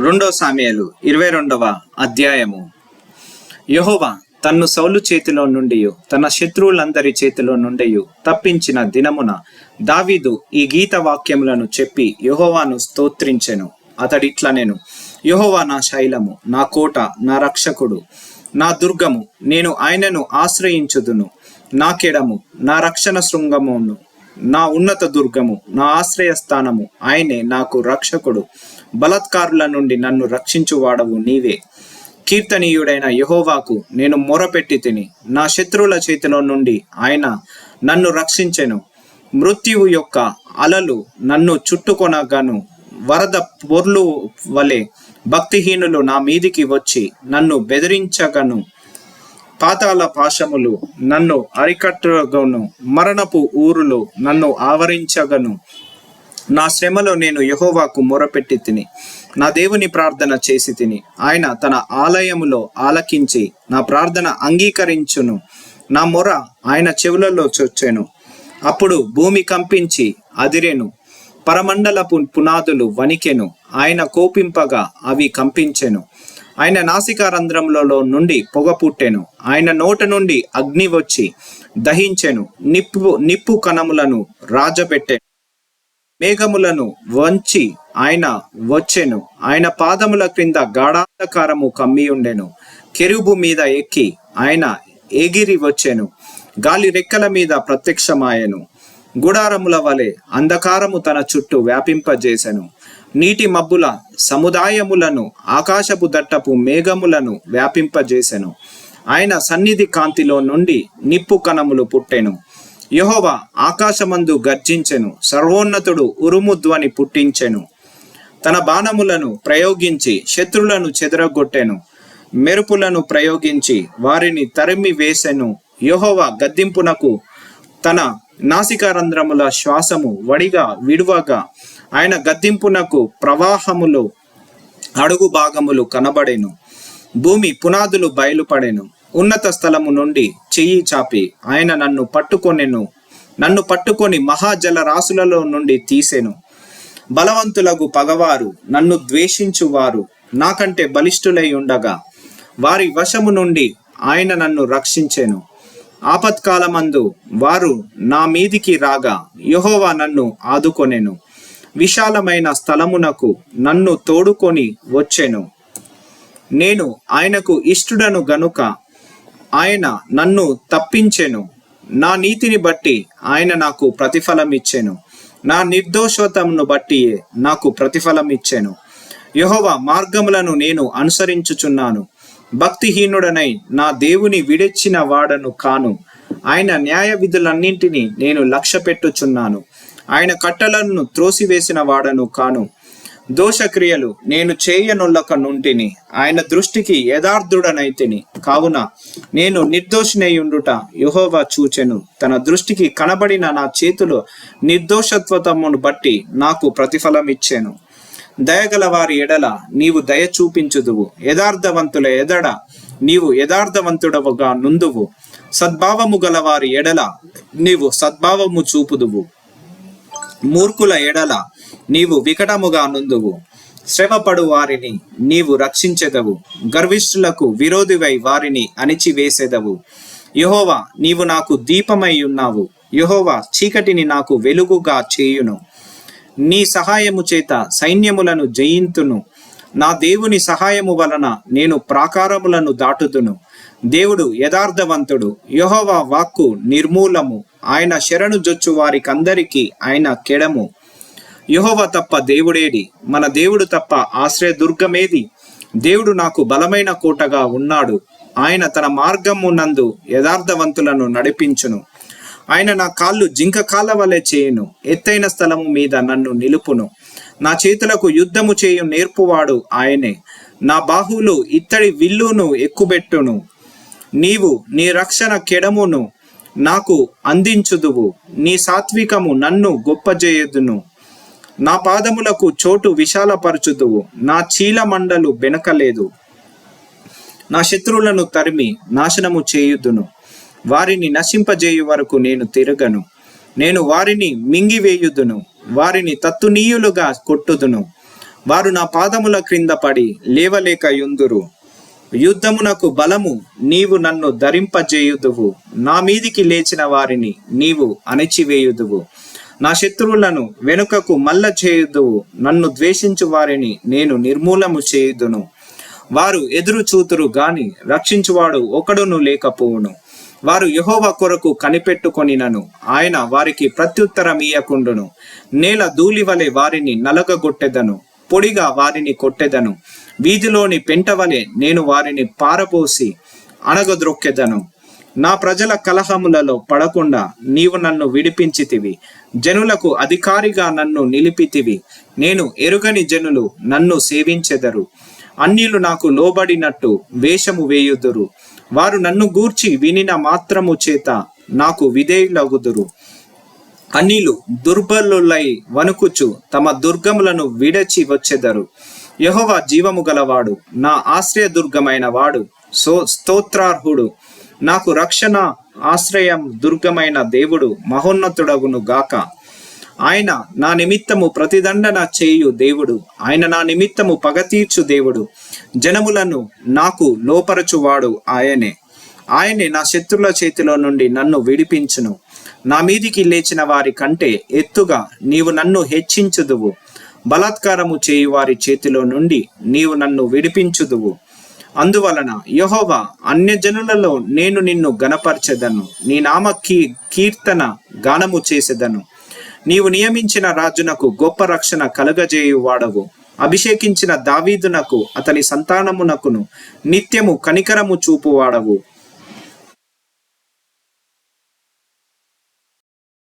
రెండో సామెయలు 22వ అధ్యాయము. యెహోవా తన్ను సౌలు చేతిలో నుండి తన శత్రువులందరి చేతిలో నుండి తప్పించిన దినమున దావీదు ఈ గీత వాక్యములను చెప్పి యెహోవాను స్తోత్రించెను. అతడిట్లనెను: యెహోవా నా శైలము, నా కోట, నా రక్షకుడు, నా దుర్గము, నేను ఆయనను ఆశ్రయించుదును. నా కెడము, నా రక్షణ శృంగమును, నా ఉన్నత దుర్గము, నా ఆశ్రయ స్థానము, ఆయనే నాకు రక్షకుడు. బలాత్కారుల నుండి నన్ను రక్షించువాడవు నీవే. కీర్తనీయుడైన యెహోవాకు నేను మొరపెట్టి తిని, నా శత్రువుల చేతిలో నుండి ఆయన నన్ను రక్షించెను. మృత్యువు యొక్క అలలు నన్ను చుట్టుకొనగాను, వరద పొర్లు వలె భక్తిహీనులు నా మీదికి వచ్చి నన్ను బెదిరించగను. పాతాళ పాశములు నన్ను అరికట్టగను, మరణపు ఊరులు నన్ను ఆవరించగను. నా శ్రమలో నేను యెహోవాకు మొరపెట్టి తిని, నా దేవుని ప్రార్థన చేసి తిని, ఆయన తన ఆలయములో ఆలకించి నా ప్రార్థన అంగీకరించును. నా మొర ఆయన చెవులలో చొచ్చెను. అప్పుడు భూమి కంపించి అదిరెను, పరమండలపు పునాదులు వణికెను. ఆయన కోపింపగా అవి కంపించెను. ఆయన నాసికారంధ్రములలో నుండి పొగ పుట్టెను. ఆయన నోట నుండి అగ్ని వచ్చి దహించెను. నిప్పు కణములను రాజబెట్టెను. మేఘములను వంచి ఆయన వచ్చెను. ఆయన పాదముల క్రింద గాఢాంధకారము కమ్మి ఉండెను. కెరూబు మీద ఎక్కి ఆయన ఎగిరి వచ్చెను. గాలి రెక్కల మీద ప్రత్యక్షమాయెను. గుడారముల వలె అంధకారము తన చుట్టూ వ్యాపింపజేసెను. నీటి మబ్బుల సముదాయములను, ఆకాశపు దట్టపు మేఘములను వ్యాపింపజేసెను. ఆయన సన్నిధి కాంతిలో నుండి నిప్పు కణములు పుట్టెను. యెహోవా ఆకాశమందు గర్జించెను. సర్వోన్నతుడు ఉరుము ధ్వని పుట్టించెను. తన బాణములను ప్రయోగించి శత్రులను చెదరగొట్టెను. మెరుపులను ప్రయోగించి వారిని తరిమి వేసెను. యెహోవా గద్దింపునకు తన నాసికారంధ్రముల శ్వాసము వడిగా విడువగా, ఆయన గద్దింపునకు ప్రవాహములు అడుగు భాగములు కనబడెను. భూమి పునాదులు బయలుపడెను. ఉన్నత స్థలము నుండి చెయ్యి చాపి ఆయన నన్ను పట్టుకొని మహాజల రాశులలో నుండి తీసెను. బలవంతులకు పగవారు, నన్ను ద్వేషించువారు నాకంటే బలిష్ఠులై ఉండగా వారి వశము నుండి ఆయన నన్ను రక్షించెను. ఆపత్కాలమందు వారు నా మీదికి రాగా యెహోవా నన్ను ఆదుకొనెను. విశాలమైన స్థలమునకు నన్ను తోడుకొని వచ్చెను. నేను ఆయనకు ఇష్టుడను గనుక ఆయన నన్ను తప్పించెను. నా నీతిని బట్టి ఆయన నాకు ప్రతిఫలమిచ్చెను. నా నిర్దోషతను బట్టియే నాకు ప్రతిఫలమిచ్చెను. యెహోవా మార్గములను నేను అనుసరించుచున్నాను. భక్తిహీనుడనై నా దేవుని విడెచ్చిన వాడను కాను. ఆయన న్యాయ విధులన్నింటినీ నేను లక్ష్య పెట్టుచున్నాను. ఆయన కట్టలను త్రోసివేసిన వాడను కాను. దోషక్రియలు నేను చేయనొల్లక నుంటిని. ఆయన దృష్టికి యథార్థుడనైతిని. కావున నేను నిర్దోషినయుండుట యెహోవా చూచెను. తన దృష్టికి కనబడిన నా చేతులు నిర్దోషత్వమును బట్టి నాకు ప్రతిఫలం ఇచ్చెను. దయగల వారి ఎడల నీవు దయ చూపించుదువు. యథార్థవంతుల ఎదడ నీవు యథార్థవంతుడవుగా నుందువు. సద్భావము గల వారి ఎడల నీవు సద్భావము చూపుదువు. మూర్ఖుల ఎడల నీవు వికటముగా నుందువు. శ్రమపడు వారిని నీవు రక్షించెదవు. గర్విష్ఠులకు విరోధివై వారిని అణిచివేసెదవు. యెహోవా నీవు నాకు దీపమై ఉన్నావు. యెహోవా చీకటిని నాకు వెలుగుగా చేయును. నీ సహాయము చేత సైన్యములను జయింతును. నా దేవుని సహాయము వలన నేను ప్రాకారములను దాటుదును. దేవుడు యథార్థవంతుడు. యెహోవా వాక్కు నిర్మూలము. ఆయన శరణు జొచ్చు వారికందరికీ ఆయన కెడము. యెహోవా తప్ప దేవుడేడి? మన దేవుడు తప్ప ఆశ్రయ దుర్గమేది? దేవుడు నాకు బలమైన కోటగా ఉన్నాడు. ఆయన తన మార్గమునందు యథార్థవంతులను నడిపించును. ఆయన నా కాళ్ళు జింక కాళ్ళ వలె చేయును. ఎత్తైన స్థలము మీద నన్ను నిలుపును. నా చేతులకు యుద్ధము చేయు నేర్పువాడు ఆయనే. నా బాహువులు ఇత్తడి విల్లును ఎక్కుబెట్టును. నీవు నీ రక్షణ కెడమును నాకు అందించుదువు. నీ సాత్వికము నన్ను గొప్పజేయుదును. నా పాదములకు చోటు విశాలపరచుదువు. నా చీల మండలు బెనకలేదు. నా శత్రువులను తరిమి నాశనము చేయుదును. వారిని నశింపజేయు వరకు నేను తిరగను. నేను వారిని మింగివేయుదును. వారిని తత్తునీయులుగా కొట్టుదును. వారు నా పాదముల క్రింద పడి లేవలేక యుందురు. యుద్ధమునకు బలము నీవు నన్ను ధరింపజేయుదువు. నా మీదికి లేచిన వారిని నీవు అణచివేయుదువు. నా శత్రువులను వెనుకకు మల్ల చేయుదువు. నన్ను ద్వేషించు వారిని నేను నిర్మూలము చేయుదును. వారు ఎదురు చూతురు గాని రక్షించువాడు ఒకడును లేకపోవును. వారు యెహోవా కొరకు కనిపెట్టుకొనినను ఆయన వారికి ప్రత్యుత్తరం ఇయ్యకుండును. నేల ధూళి వలె వారిని నలగగొట్టెదను, పొడిగా వారిని కొట్టెదను. వీధిలోని పెంటవలె నేను వారిని పారపోసి అణగద్రొక్కెదను. నా ప్రజల కలహములలో పడకుండా నీవు నన్ను విడిపించితివి. జనులకు అధికారిగా నన్ను నిలిపితివి. నేను ఎరుగని జనులు నన్ను సేవించెదరు. అన్యులు నాకు లోబడినట్టు వేషము వేయుదురు. వారు నన్ను గూర్చి వినిన మాత్రము చేత నాకు విధేయులగుదురు. అన్యులు దుర్బలులై వణుకుచు తమ దుర్గములను విడచి వచ్చెదరు. యెహోవా జీవము గలవాడు, నా ఆశ్రయదుర్గమైన వాడు, స్తోత్రార్హుడు. నాకు రక్షణ ఆశ్రయం దుర్గమైన దేవుడు మహోన్నతుడగును గాక. ఆయన నా నిమిత్తము ప్రతిదండన చేయు దేవుడు. ఆయన నా నిమిత్తము పగ తీర్చు దేవుడు. జనములను నాకు లోపరచువాడు ఆయనే. ఆయనే నా శత్రుల చేతిలో నుండి నన్ను విడిపించును. నా మీదికి లేచిన వారి కంటే ఎత్తుగా నీవు నన్ను హెచ్చించుదువు. బలాత్కారము చేయు వారి చేతిలో నుండి నీవు నన్ను విడిపించుదువు. అందువలన యెహోవా, అన్యజనులలో నేను నిన్ను గణపరచెదను. నీ నామ కీర్తన గానము చేసెదను. నీవు నియమించిన రాజునకు గొప్ప రక్షణ కలుగజేయువాడవు. అభిషేకించిన దావీదునకు అతని సంతానమునకును నిత్యము కనికరము చూపువాడవు.